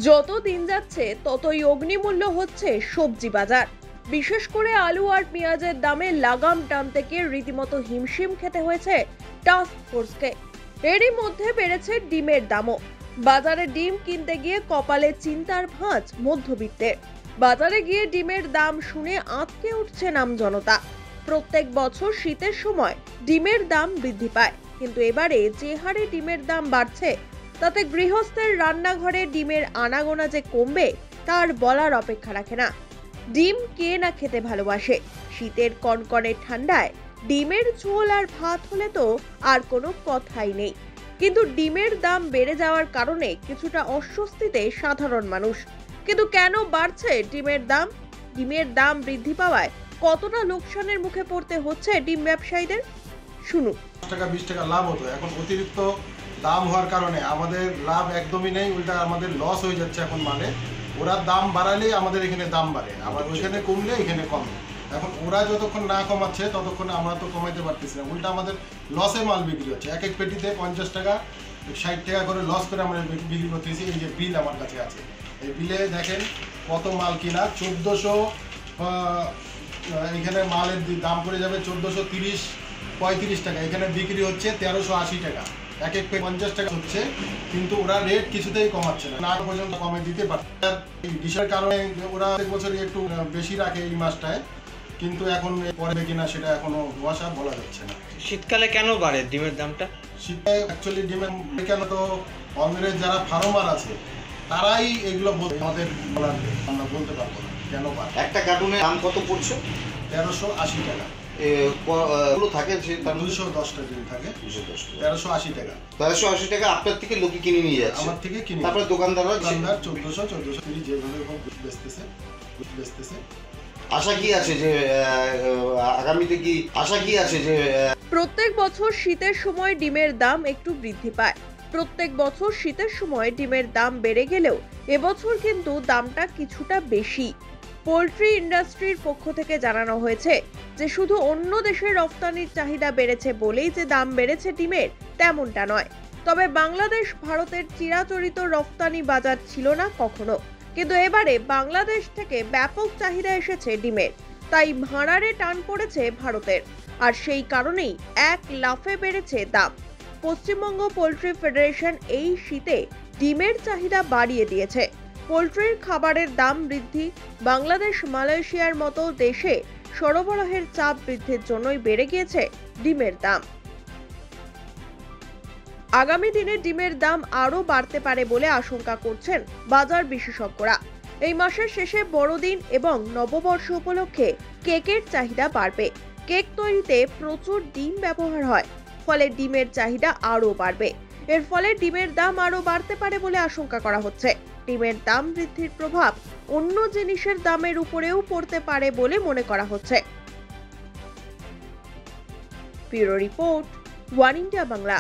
যত দিন যাচ্ছে ততই অগ্নিমূল্য হচ্ছে সবজি বাজার। বিশেষ করে আলু আর পেঁয়াজের দামে লাগাম টানতে গিয়ে রীতিমতো হিমশিম খেতে হয়েছে টাস্ক ফোর্সকে। এরই মধ্যে বেড়েছে ডিমের দামও। বাজারে ডিম কিনতে গিয়ে কপালে চিন্তার ভাঁজ মধ্যবিত্তের। বাজারে গিয়ে ডিমের দাম শুনে আঁতকে উঠছে নামজনতা। প্রত্যেক বছর শীতের সময় ডিমের দাম বৃদ্ধি পায়, কিন্তু এবারে যে হারে ডিমের দাম বাড়ছে তাতে গৃহস্থের রান্নাঘরে ডিমের আনাগোনা যে কমবে তার বলার অপেক্ষা রাখে না। ডিম কে না খেতে ভালোবাসে। শীতের কনকনে ঠান্ডায় ডিমের ঝোল আর ভাত হলে তো আর কোনো কথাই নেই। কিন্তু ডিমের দাম বেড়ে যাওয়ার কারণে কিছুটা অস্বস্তিতে সাধারণ মানুষ। কিন্তু কেন বাড়ছে ডিমের দাম? ডিমের দাম বৃদ্ধি পাওয়ায় কতটা লোকসানের মুখে পড়তে হচ্ছে ডিম ব্যবসায়ীদের? শুনুন। 10 টাকা 20 টাকা লাভ হতো, এখন অতিরিক্ত দাম হওয়ার কারণে আমাদের লাভ একদমই নেই, উল্টা আমাদের লস হয়ে যাচ্ছে। এখন মানে ওরা দাম বাড়ালেই আমাদের এখানে দাম বাড়ে, আবার ওইখানে কমলে এখানে কমে। এখন ওরা যতক্ষণ না কমাচ্ছে ততক্ষণ আমরা তো কমাইতে পারতেছি না, উল্টা আমাদের লসে মাল বিক্রি হচ্ছে। এক এক পেটিতে 50 টাকা 60 টাকা করে লস করে আমরা বিক্রি করতেছি। এই যে বিল আমার কাছে আছে, এই বিলে দেখেন কত মাল কিনা। 1400 এখানে মালের দাম পড়ে যাবে 1430-35 টাকা, এখানে বিক্রি হচ্ছে 1380 টাকা। এক এক 50 টাকা হচ্ছে, কিন্তু ওরা রেট কিছুতেই কমাচ্ছে না পর্যন্ত কমে দিতে পারছে। ডিশের কারণে ওরা এক বছরই একটু বেশি রাখে এই মাসটায়, কিন্তু এখন পরে কিনা সেটা এখনো কুয়াশা বলা যাচ্ছে না। শীতকালে কেন বাড়ে ডিমের দামটা? শীতে অ্যাকচুয়ালি ডিমের কেন তো অন্যের যারা ফার্মার আছে তারাই এগুলো আমাদের বলার, আমরা বলতে পারবো না কেন বাড়ে। একটা কার্টুনের দাম কত পড়ছে? 1380 টাকা থাকে, 210টা ডিম থাকে, 1380 টাকা। 1380 টাকা আপনার থেকে লোকে কিনে নিয়ে যাচ্ছে, আমার থেকে কিনে। তারপরে দোকানদাররা 1430 যেভাবে বেচতেছে। আশা কি আছে যে আগামীতে কি আশা কি আছে যে প্রত্যেক বছর শীতের সময় ডিমের দাম একটু বৃদ্ধি পায়। প্রত্যেক বছর শীতের সময় ডিমের দাম বেড়ে গেলেও এবছর কিন্তু দামটা কিছুটা বেশি। পোল্ট্রি ইন্ডাস্ট্রির পক্ষ থেকে জানানো হয়েছে যে শুধু অন্য দেশের রফতানির চাহিদা বেড়েছে বলেই যে দাম বেড়েছে ডিমের, তেমনটা নয়। তবে বাংলাদেশ ভারতের চিরাচরিত রফতানি বাজার ছিল না কখনো, কিন্তু এবারে বাংলাদেশ থেকে ব্যাপক চাহিদা এসেছে ডিমের, তাই ভাঁড়ারে টান পড়েছে ভারতের। আর সেই কারণেই এক লাফে বেড়েছে দাম। পশ্চিমবঙ্গ পোল্ট্রি ফেডারেশন এই শীতে ডিমের চাহিদা বাড়িয়ে দিয়েছে। পোল্ট্রির খাবারের দাম বৃদ্ধি, বাংলাদেশ মালয়েশিয়ার মতো দেশে সরবরাহের চাপ বৃদ্ধির জন্যই বেড়ে গিয়েছে ডিমের দাম। আগামী দিনে ডিমের দাম আরও বাড়তে পারে বলে আশঙ্কা করছেন বাজার বিশেষজ্ঞরা। এই মাসের শেষে বড়দিন এবং নববর্ষ উপলক্ষে কেকের চাহিদা বাড়বে। কেক তৈরিতে প্রচুর ডিম ব্যবহার হয়, ফলে ডিমের চাহিদা আরও বাড়বে। এর ফলে ডিমের দাম আরও বাড়তে পারে বলে আশঙ্কা করা হচ্ছে। ডিমের দাম বৃদ্ধির প্রভাব অন্য জিনিসের দামের উপরেও পড়তে পারে বলে মনে করা হচ্ছে। Bureau report, one India Bangla.